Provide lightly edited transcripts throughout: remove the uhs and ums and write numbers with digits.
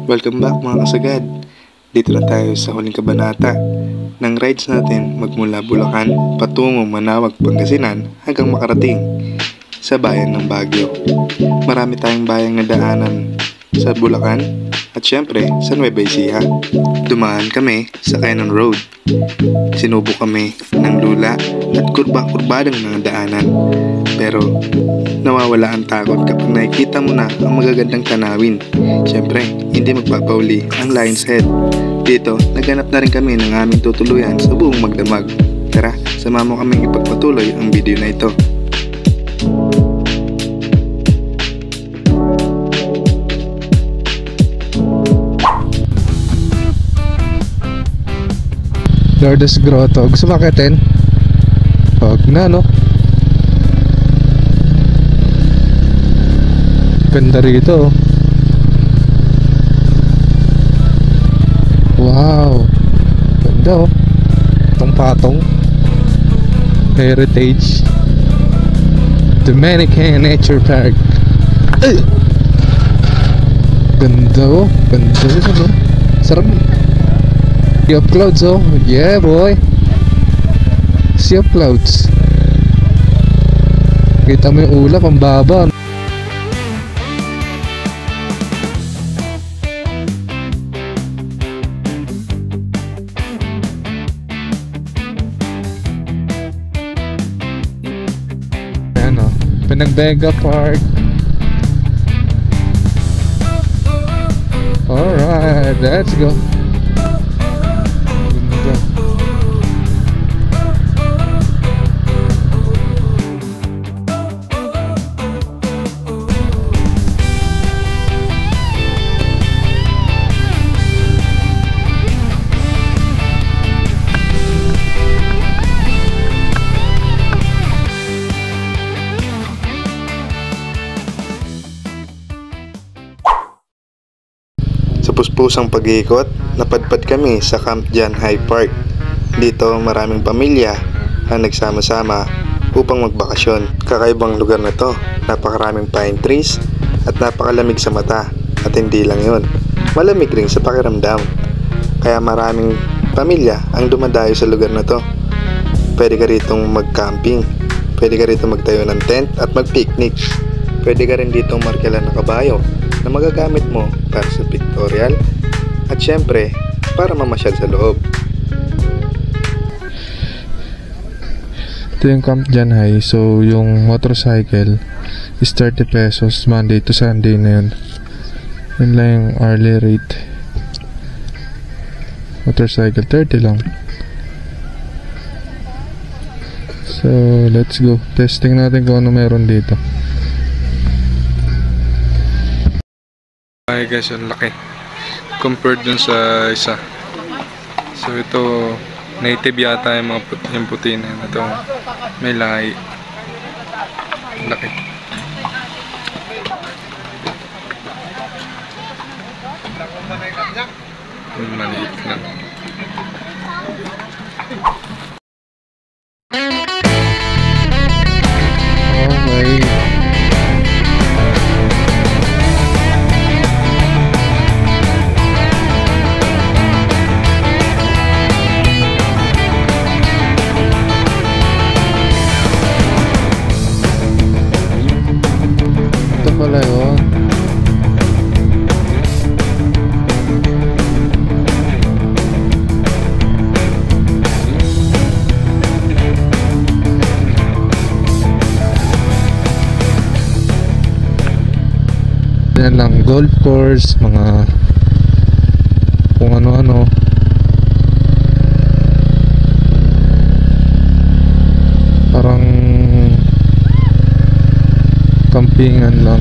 Welcome back mga kasagad. Dito na tayo sa huling kabanata ng rides natin magmula Bulacan patungo Manawag, Pangasinan hanggang makarating sa bayan ng Baguio. Marami tayong bayang nadaanan sa Bulacan at syempre sa Nueva Ecija. Dumaan kami sa Cannon Road. Sinubok kami ng lula at kurba-kurbadang mga daanan. Pero nawawala ang takot kapag nakikita mo na ang magagandang tanawin. Syempre, hindi magpapauli ang Lion's Head. Dito, naghanap na rin kami ng aming tutuluyan sa buong Magdamag. Tara, samahan mo kaming ipagpatuloy ang video na ito. Lourdes Grotto. Gusto makitin? Huwag na, no? Ganda rito. Wow. Ganda, oh. Patong-patong. Heritage. Dominican Nature Park. Ay! Ganda, oh. Ganda ito, no? Sarap. Sea of clouds, oh. Yeah, boy. Sea of clouds. Kita mo yung ulap, ang baba. Ayan, oh. Pinagbega Park. Alright, let's go. Sa puspusang pag-iikot, napadpad kami sa Camp John High Park. Dito maraming pamilya ang nagsama-sama upang magbakasyon. Kakaibang lugar na to, napakaraming pine trees at napakalamig sa mata. At hindi lang yun, malamig rin sa pakiramdam. Kaya maraming pamilya ang dumadayo sa lugar na to. Pwede ka ritong mag-camping, pwede ka ritong magtayo ng tent at mag-picnic. Pwede ka rin ditong markelan ng kabayo na magagamit mo para sa pictorial at syempre para mamasyal sa loob. Ito yung Camp John High. So yung motorcycle is 30 pesos Monday to Sunday na yun. Yun lang yung hourly rate. Motorcycle 30 lang. So let's go. Testing natin kung ano meron dito. Ay guys, ang laki compared dun sa isa. So ito native yata yung yung puti na yun. Ito may lahi. Laki. Maliit lang. Okay. Wala yun. Yan lang, golf course, mga kung ano-ano. Parang campingan lang.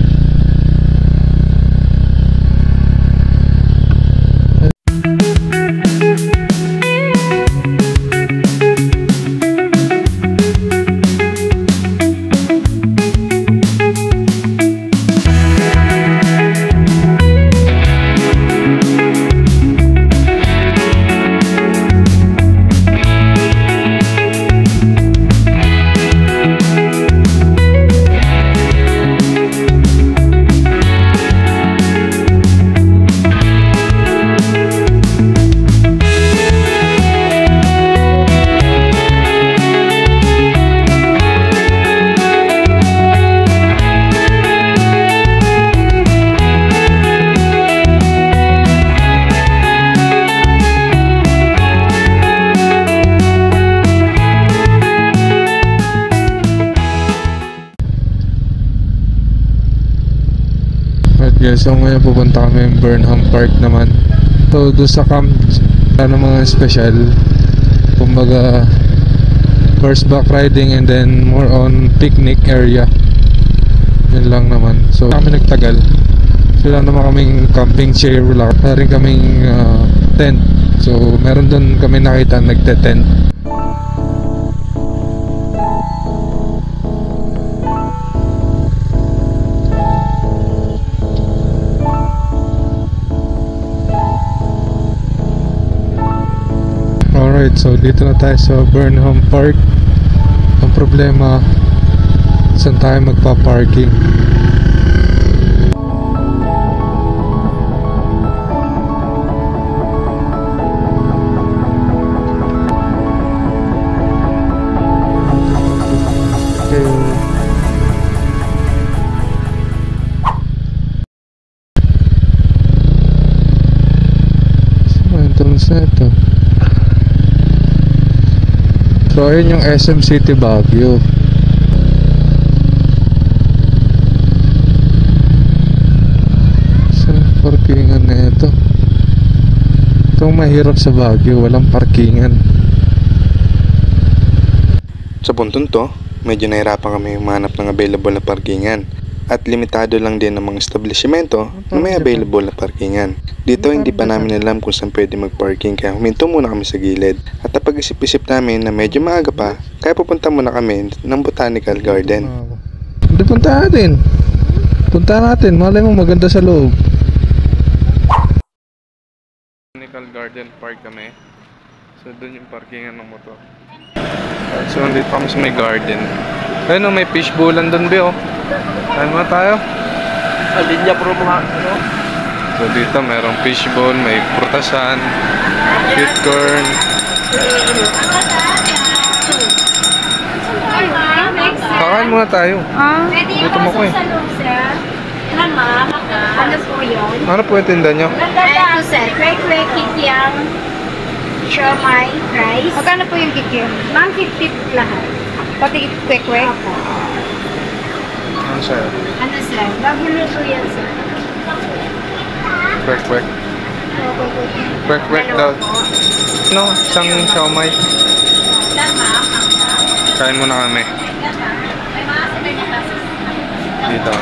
Okay, so ngayon pupunta kami ng Burnham Park naman. So doon sa camp, ano mga special, kumbaga horseback riding and then more on picnic area. Yun lang naman. So kami nagtagal. So wala naman kaming camping chair, wala rin kaming tent. So meron doon kami nakita nagte-tent. Alright, so dito na tayo sa Burnham Park. Ang problema, saan tayo magpa-parking? Entrance na ito. So ayun yung SM City Baguio. Saan parkingan na ito? Itong mahirap sa Baguio, walang parkingan. Sa puntong to, medyo nahirapan kami humanap ng available na parkingan. At limitado lang din ang mga establishmento na may available na parkingan. Dito hindi pa namin alam kung saan pwede mag-parking kaya huminto muna kami sa gilid. At napag-isip-isip namin na medyo maaga pa kaya pupunta muna kami ng Botanical Garden. Hindi, punta natin. Punta natin, malay mo maganda sa loob. Botanical Garden Park kami. So doon yung parkingan ng motor. So nandito kami sa may garden. Ayun o, may fishbowlan doon, Be, oh. Kain mo tayo. Linya pro mga ano. So dito merong fishbowl, may prutasan, sweet corn. Kakain muna tayo. Gutom ako eh. Ano po yun? Ano po yung tinda nyo? Ito sir, kwek-kwek, kikiam, siomay, rice. Magkano po yung kikiam? Mang 50 lahat. Pati kwek-kwek? Ano sa'yo? Ano sir? Bago luto yan sir. Kwek-kwek. Kwek-kwek daw. Ano? Isang siomay. Kain muna kami. Dito.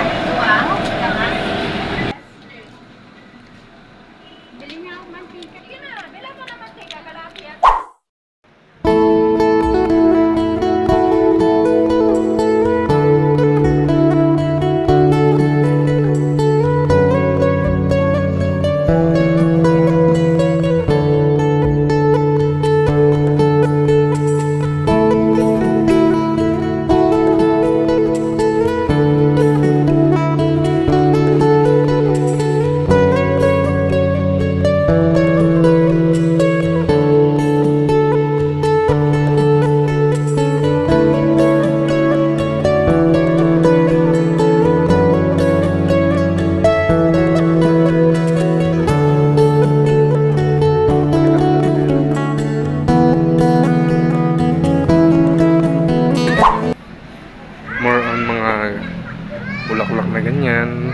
Bulaklak na ganyan,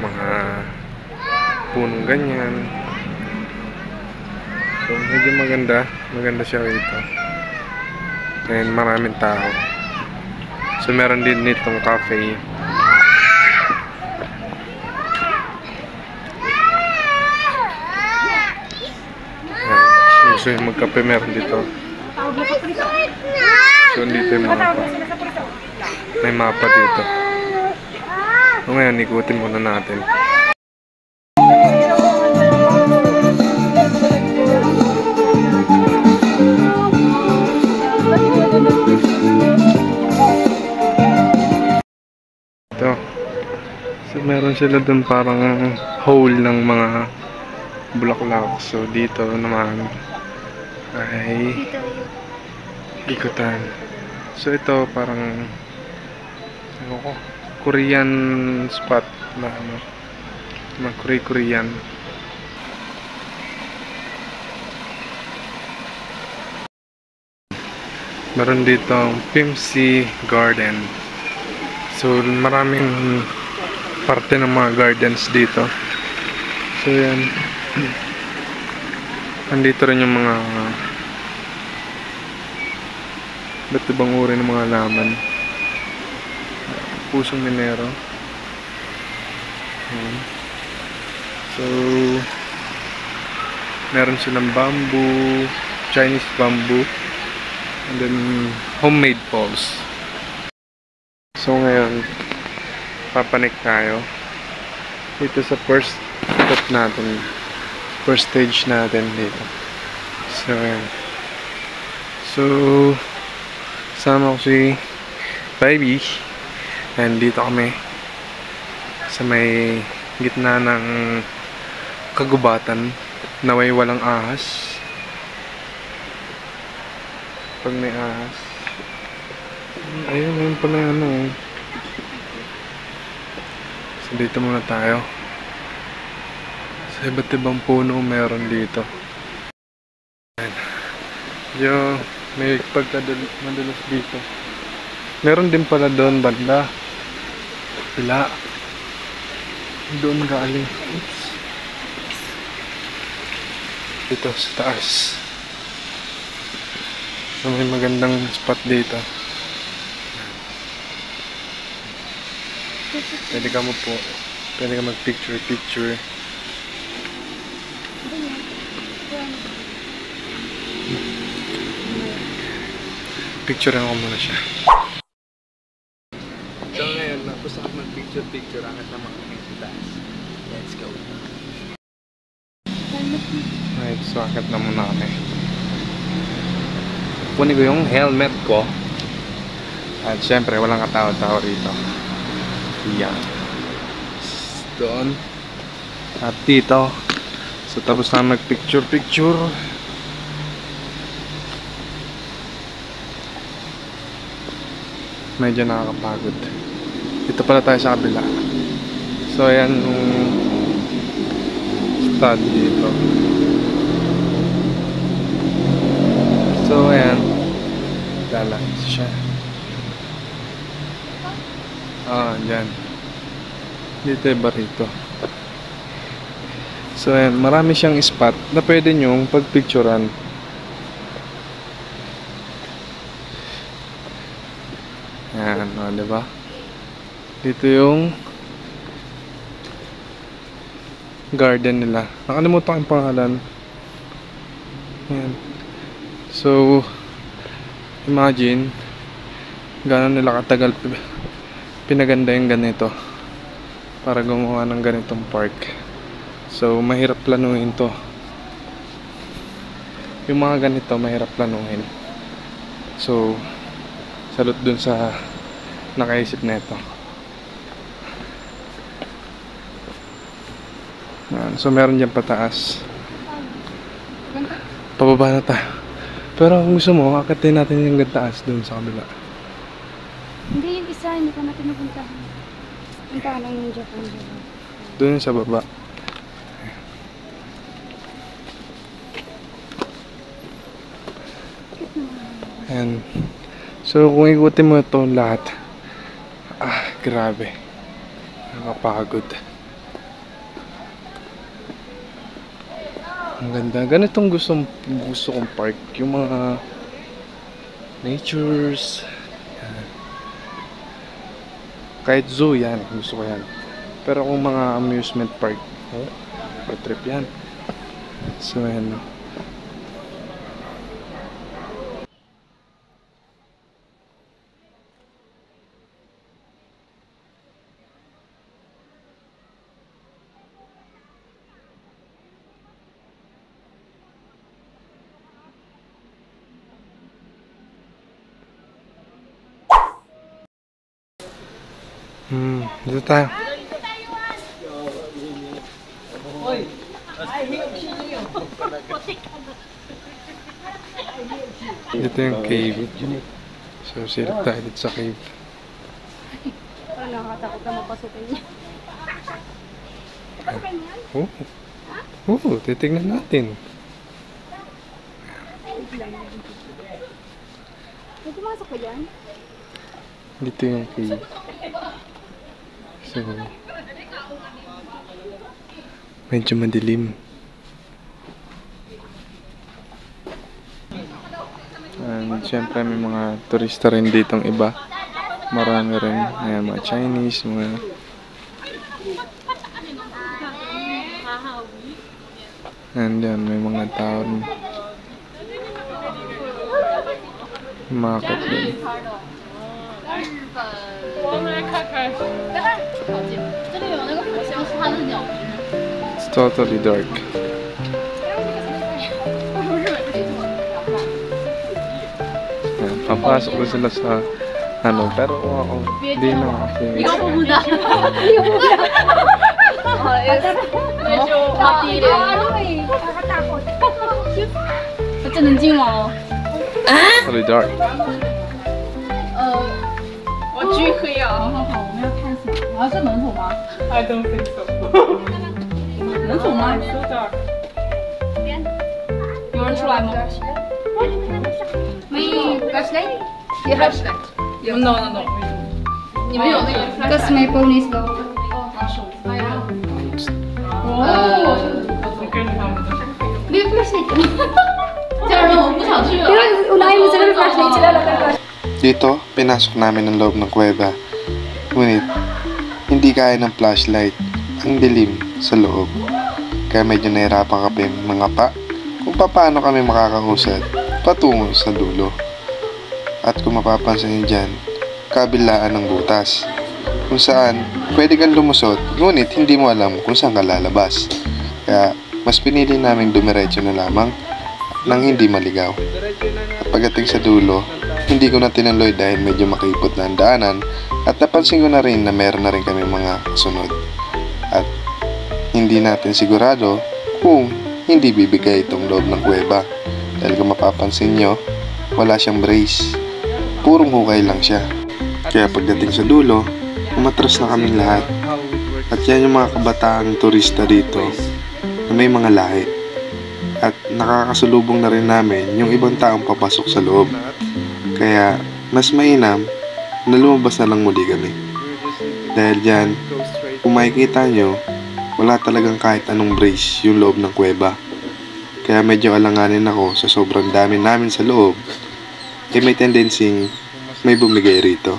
mga punong ganyan. So medyo maganda siya rito. And maraming tao. So meron din nitong cafe. So yung magkape meron dito. So dito yung mapa. May mapa dito. So ngayon, ikutin muna natin. Ito. So meron sila dun parang hole ng mga bulaklak. So dito naman ay ikutan. So ito parang ano ko, Korean spot na ano, na Korean. Meron dito Pimsy Garden. So maraming parte ng mga gardens dito. So yan. Andito rin yung mga iba't ibang uri ng mga laman. Pusong minero. Ayan. So meron silang bamboo, Chinese bamboo, and then homemade poles. So ngayon papanik tayo dito sa first stop natin, first stage natin dito. So ayan. So sama ko si Baby, and dito kami sa may gitna ng kagubatan, naway walang ahas. Pag may ahas, ayun, ayun pala yung ano. So dito muna tayo. Sa iba't ibang puno meron dito. Ayan. Yung may pagkadalas dito. Meron din pala doon banda. Pila. Doon galing. Oops. Dito sa taas. So may magandang spot dito. Pwede ka mo po. Pwede ka mag picture. Picturean ko muna siya. So ngayon, gusto ko mag-picture, angat na mga taas. Let's go. Alright, so angat na muna kami. Kunin ko yung helmet ko. At syempre, walang katao-tao rito. Yan. Doon. At dito. So tapos na mag-picture. Medyo nakakapagod. Dito pala tayo sa kabila. So ayan yung stud dito. So ayan, lalaki siya. Dyan. Dito yung barito. So ayan, marami siyang spot na pwede nyong pagpicturan. Ayan, diba? Dito yung garden nila. Nakalimutan ko yung pangalan. Ayan. So, imagine gano'n nila katagal pinaganda yung ganito para gumawa ng ganitong park. So, mahirap planuhin to. Yung mga ganito, mahirap planuhin. So, salute dun sa nakaisip na ito. So meron dyan pataas. Pababa na tayo. Pero kung gusto mo, akatin natin yung taas dun sa kabila. Hindi, yung isa, hindi pa natin napuntahan. Puntahan lang yung Japan. Dun sa baba. And so kung ikutin mo ito lahat, grabe, nakapagod. Ang ganda. Ganitong gusto kong park, yung mga natures. Yan. Kahit zoo yan, gusto ko yan. Pero kung mga amusement park, road trip yan. So yan. Dito tayo. Dito yung cave. So, silip tayo dito sa cave. Parang nakakatakot na mapasukin niya. Mapasukin niya? Oo, titignan natin. May pumasok ba dyan? Dito yung cave. So, medyo madilim. And syempre may mga turista rin ditong iba. Marami rin. Ayan, mga Chinese, mga... And yan, may mga tao rin. Market din. It's totally dark. Ayan, papasok na sila sa ano, pero ako, hindi na kasi. Totally dark. 我狙可以啊。好好好，我们要看什么？啊，是门口吗 I don't think so. 门口吗？ So dark. 有人出来吗？没 flashlight？ 有 flashlight？ 有 No, no, no. 你们有那个 Because flashlight？ my phone is low. 我跟你他们的。 May flashlight. 家人，我不想去了。 Pero unahin mo sila ng flashlight sila lang. Dito, pinasok namin ang loob ng kuweba. Ngunit, hindi kaya ng flashlight. Ang dilim sa loob. Kaya medyo nahirapan kami mga pa kung paano kami makakahusad patungo sa dulo. At kung mapapansin niyo dyan, kabilaan ng butas. Kung saan, pwede kang lumusot, ngunit hindi mo alam kung saan ka lalabas. Kaya, mas pinili namin dumiretso na lamang nang hindi maligaw. At pagdating sa dulo, hindi ko na tinuloy dahil medyo makipot na ang daanan at napansin ko na rin na meron na rin kami mga kasunod. At hindi natin sigurado kung hindi bibigay itong loob ng kuweba. Dahil kung mapapansin nyo, wala siyang brace. Purong hukay lang siya. Kaya pagdating sa dulo, umatras na kaming lahat. At yan yung mga kabataang turista dito na may mga lahi. At nakakasalubong na rin namin yung ibang taong papasok sa loob. Kaya mas mainam na lumabas na lang muli kami. Dahil dyan, kung makikita nyo, wala talagang kahit anong brace yung loob ng kuweba. Kaya medyo alanganin ako sa sobrang dami namin sa loob. May tendency may bumigay rito.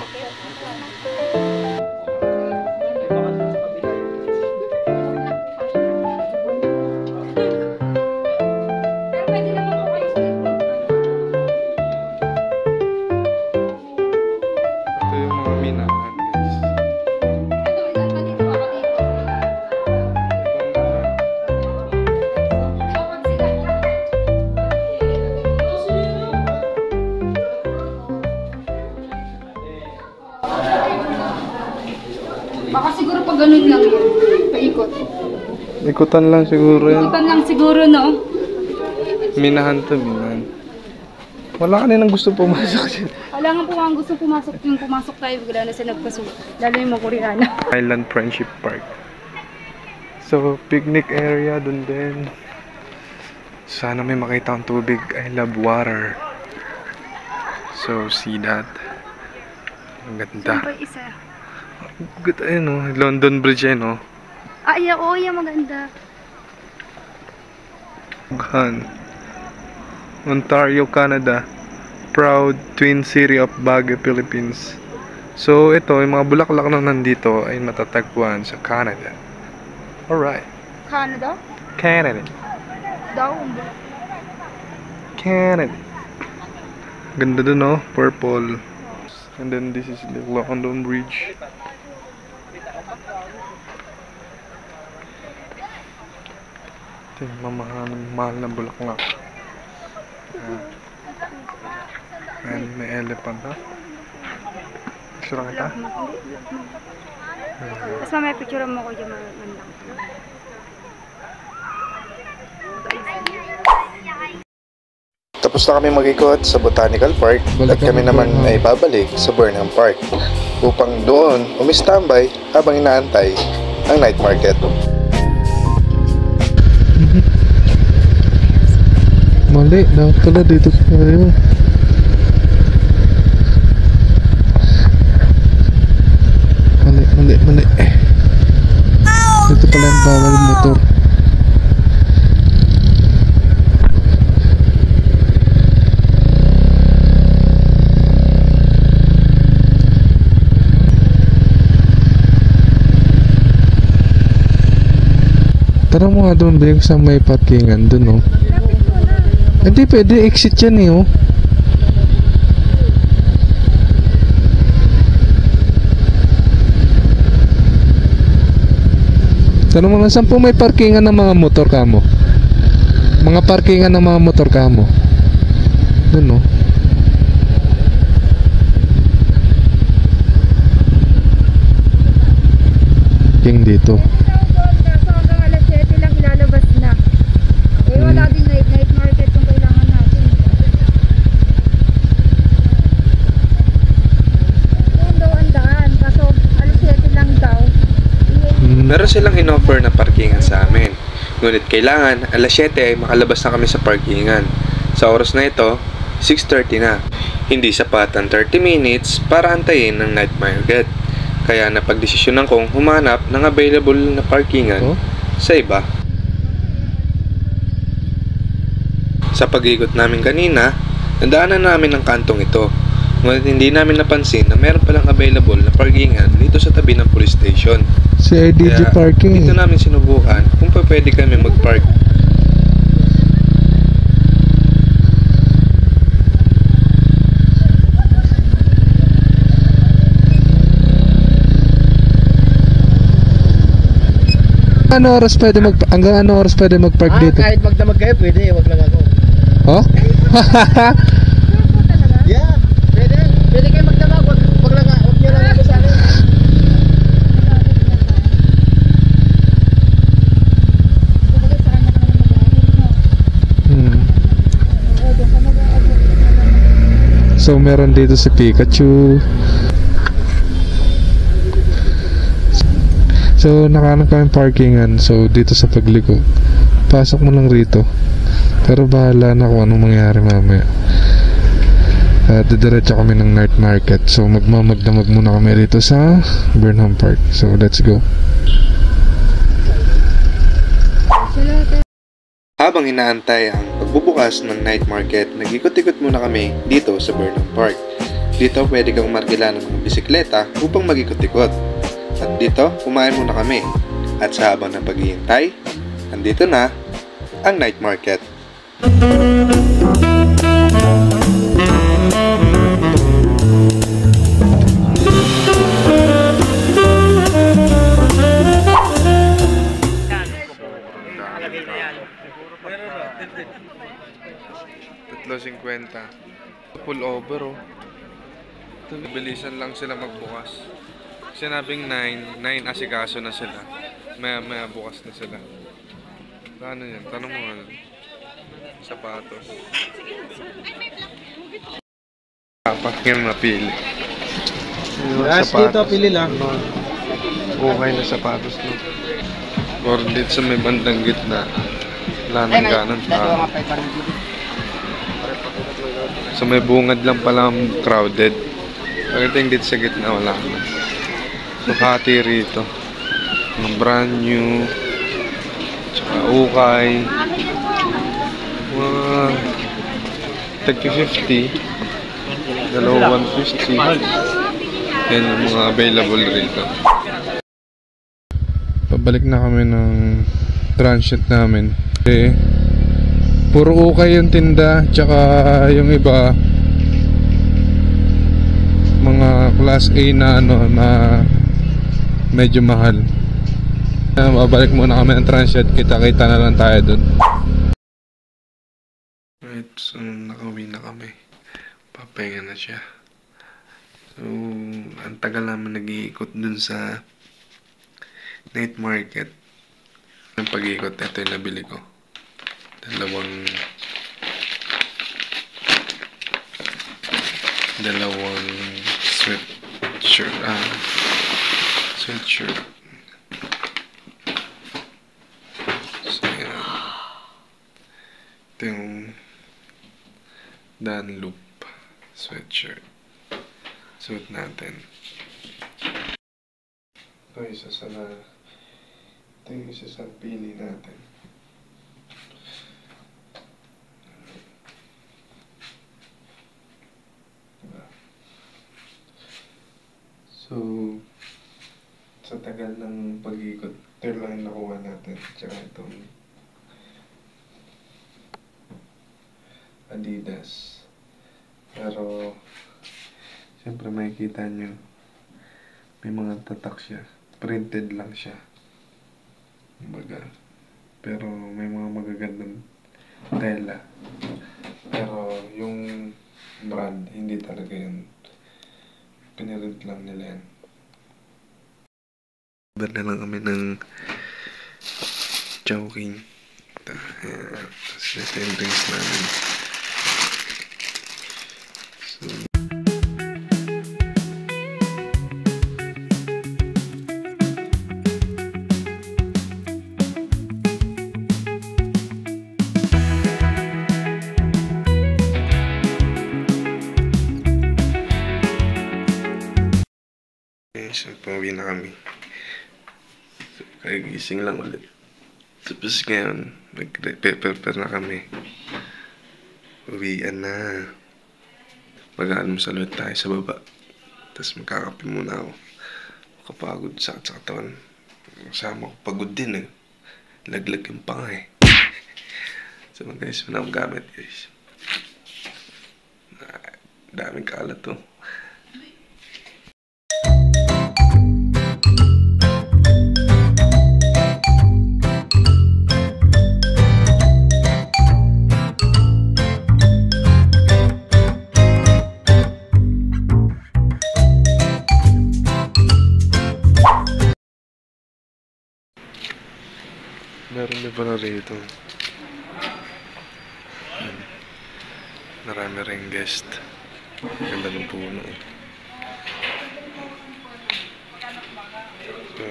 Ito yung mga minahan, guys. Baka siguro pag ganun lang yun. Paikot. Ikutan lang siguro yan. Ikutan lang siguro, no? Minahan to, minahan. Wala ka nang gusto pumasok dyan. Wala nga po ang gusto pumasok. Yung pumasok tayo, bigla na siya nagpasok. Lalo yung mga Koreano. Island Friendship Park. So, picnic area dun din. Sana may makita ang tubig. I love water. So, see that. Ang ganda. Siyempre isa. Good, ayun o. London Bridge ayun o. Ah, iya, oo, iya, maganda. Han. Ontario, Canada. Proud Twin City of Baguio, Philippines. So, ito, yung mga bulaklak na nandito ay matatagpuan sa Canada. Alright. Canada? Canada. Daw. Canada. Ganda dun, no? Purple. And then this is the London Bridge. Ito yung mahal na bulaklak. And may elephant, ha? Picture kita? Tapos mamaya picture mo ko dyan maganda. Tapos na kami mag-ikot sa Botanical Park at kami naman ay babalik sa Burnham Park upang doon umi-standby habang inaantay ang night market. Mali, dapat pala dito tayo. Mali. ang bawal motor. Tara mo nga doon, Bing, sa may parkingan doon, oh. Hindi, pwede exit yan eh, oh. Tanong mo lang, saan po may parkingan ng mga motor ka mo? Mga parkingan ng mga motor ka mo? Doon, oh. Parking dito. Kaso hanggang alas 7 lang ilalabas na. Eh wala din night market kung kailangan natin. Doon daw ang daan. Kaso alas 7 lang daw. Meron silang in-offer na parkingan sa amin. Ngunit kailangan, alas 7 ay makalabas na kami sa parkingan. Sa oras na ito, 6:30 na. Hindi sapat ang 30 minutes para antayin ng night market. Kaya napagdesisyonan kong humanap ng available na parkingan sa iba. Sa pag-ikot namin kanina, nadaanan namin ang kantong ito. Ngunit hindi namin napansin na meron palang available na parkingan dito sa tabi ng police station. Si IDG Kaya parking. dito namin sinubukan kung pwede kami mag-park. Hanggang ano oras pwede mag-park dito? Kahit magdamag kayo, pwede. Wag lang ako. Oh? Yeah, pwede. Pwede kayo magdamag. Wag nyo lang ako sa akin. So meron dito si Pikachu. So nakahanap kami parkingan. So dito sa pagliko, pasok mo lang rito. Pero bahala na kung anong mangyari mamaya. Didiretso kami ng night market. So magmamagdamag muna kami rito sa Burnham Park. So let's go. Habang inaantay ang pagbubukas ng night market, nag-ikot-ikot muna kami dito sa Burnham Park. Dito pwede kang markila ng mga bisikleta upang mag-ikot-ikot. At dito, kumain muna kami. At sa habang ng paghihintay, nandito na ang night market. $3.50. Pull over, oh. Bilisan lang sila magbukas. Sinabing 9 asikaso na sila. Maya bukas na sila. Ano yan? Tanong mo ano? Sapatos. Apat yung napili. Dito, pili lang. Okay na sapatos, no? Or dito sa may bandang gitna. Wala nang ganon pa. So may bungad lang pala crowded. Pagdating dito sa gitna, wala na. So hati rito. Mga brand new. Tsaka ukay. Mga tagpi 50. Dalawa 150. Yan yung mga available rito. Pabalik na kami ng transient namin. Puro ukay yung tinda. Tsaka yung iba mga class A na ano na medyo mahal. Babalik muna kami ng transient. Kita-kita na lang tayo dun. Right, so nakauwi na kami. Papahinga na siya. So, ang tagal namin nag-iikot dun sa night market. Ang pag-iikot, ito yung nabili ko. Dalawang sweatshirt. Sweatshirt. So, yan. Ito yung Dunlop sweatshirt. Suot natin. Ito isa sa Ito yung isa sa pili natin. Diba? So, sa tagal ng pag-ikot, ito lang yung nakuha natin. Tsaka itong Adidas. Pero, siyempre makikita nyo, may mga tatak siya. Printed lang siya. Kumbaga. Pero may mga magagandang tela. Pero yung brand, hindi talaga yun. Pinirint lang nila yan. Iba na lang kami ng Chowking. Tapos ito yung drinks namin. So, so pauwi na kami. So, kagising lang ulit. Tapos ngayon, mag-prepare na kami. Uwian na. Mag-almusal ulit tayo sa baba. Tapos magkakape muna ako. Kapagod, sakit sa katawan. Kasama ko, pagod din eh. Laglag yung panga eh. So guys, muna akong gamit guys. Daming kalat to. Meron din pala rito. Marami rin guest. Ganda ng puno. So,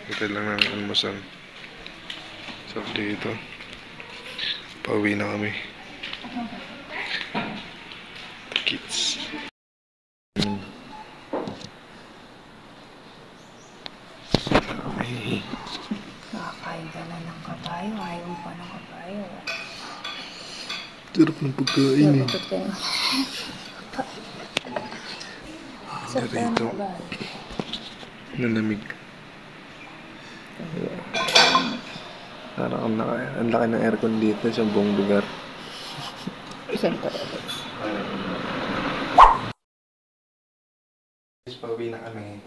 ito lang ng almusal. So, dito. Pauwi na kami. Kids. Nakakain ka na ng kabayo. Ayaw mo pa ng kabayo. Sarap ng pagkain eh. Bakit ka na? Sarap ng Dito. kabayo. Nalamig. Parang ang laki ng aircon dito sa buong lugar. Saan ka rin? Pauwi na kami.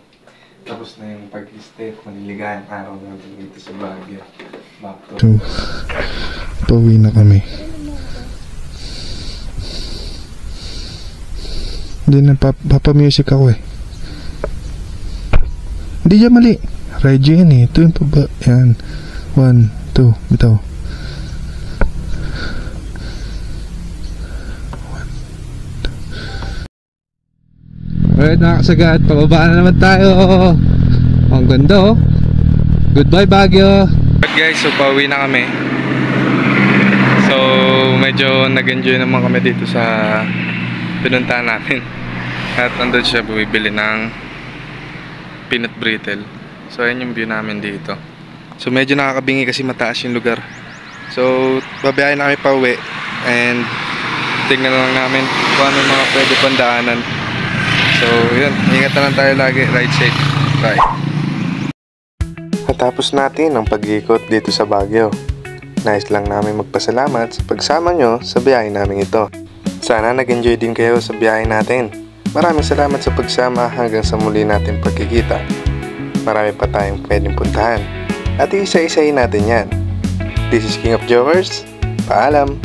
Tapos na yung pag-stay. Maniligahan araw natin dito sa Baguio. Back to. Pauwi na kami. Hindi na, papamusic ako eh. Hindi dyan mali. Ride yan eh. Ito yung paba. Yan. 1, 2, bitaw. Alright mga kasagad, pababa na naman tayo. Ang ganda oh. Goodbye Baguio. Guys, so pauwi na kami. So medyo nag-enjoy naman kami dito sa pinuntahan natin. At andun siya bumibili ng peanut brittle. So ayan yung view namin dito. So medyo nakakabingi kasi mataas yung lugar. So babayain na kami pauwi. And tingnan lang namin kung ano mga pwede pandaanan. So yun, ingat na lang tayo lagi. Ride safe. Bye. Natapos natin ang pag-ikot dito sa Baguio. Nais lang namin magpasalamat sa pagsama nyo sa biyahe namin ito. Sana nag-enjoy din kayo sa biyahe natin. Maraming salamat sa pagsama hanggang sa muli natin pagkikita. Marami pa tayong pwedeng puntahan. At isa-isahin natin yan. This is King of Jokers. Paalam!